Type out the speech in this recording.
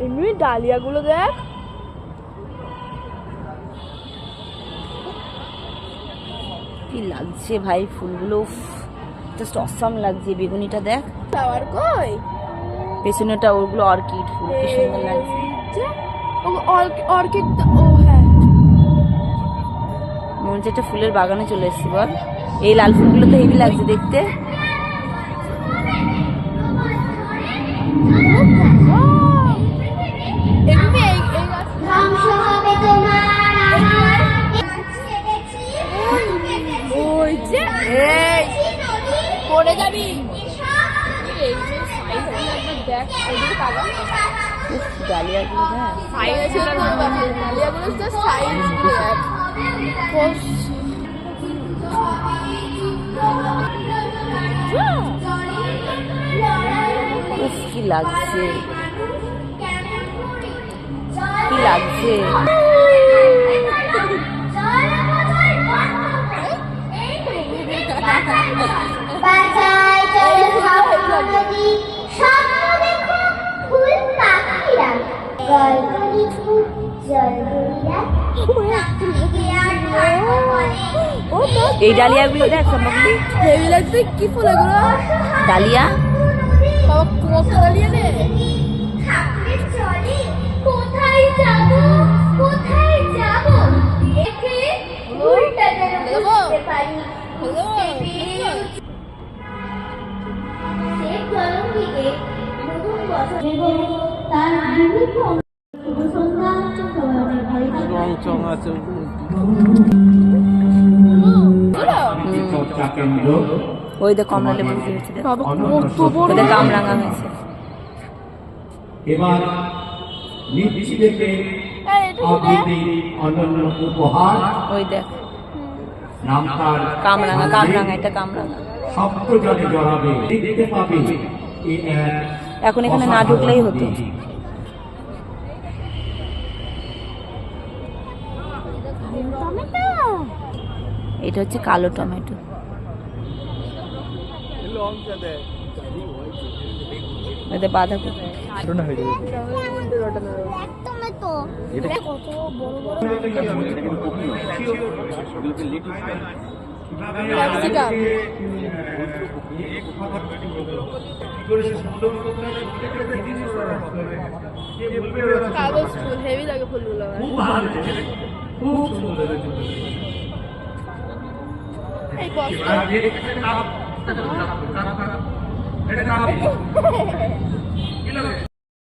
এমনি ডালিয়াগুলো দেখ, কি লাগছে ভাই ফুলগুলো, জাস্ট অসাম লাগছে। বেগুনিটা দেখ, ফ্লাওয়ার কই পেছনেটা ওগুলো অর্কিড ফুল, কি সুন্দর লাগছে। অর্কিড, ও হ্যাঁ, মনে হচ্ছে একটা ফুলের বাগানে চলে এসেছি বল। এই লাল ফুলগুলো তো হেভি লাগছে দেখতে। পড়ে যাবি। ডালিয়াগুলো দেখ, উফ কি লাগছে, কি লাগছে। এই ডালিয়াগুলো দেখ সম্ভবত হেভি লাগছে। কি ফুল এগুলো? ডালিয়া। বাবা কত ডালিয়া রে। কোথায় যাব, কোথায় যাব, একে উল্টা যেন বুঝতে পারি। সে জলঙ্গিকে নতুন বছর এবং তার বিভিন্ন অনুসন্ধান রং চং আছে। ওই দেখ কমলা লেবু দিয়েছে, বাবা কত বড়, ওদের কামরাঙা হয়েছে। এবার নিচ্ছি দেখে আবৃত্তির অন্যান্য উপহার। ওই দেখ নাম তার কামরাঙা, কামরাঙা, এটা কামরাঙা। শব্দ জলে জড়াবে, দেখতে পাবে এই এক এখন এখানে না ঢুকলেই হতো। এটা হচ্ছে কালো টমেটো। এতে বাঁধাকপি। কাগজ ফুল হেভি লাগে ফুলগুলো। এই বস্তা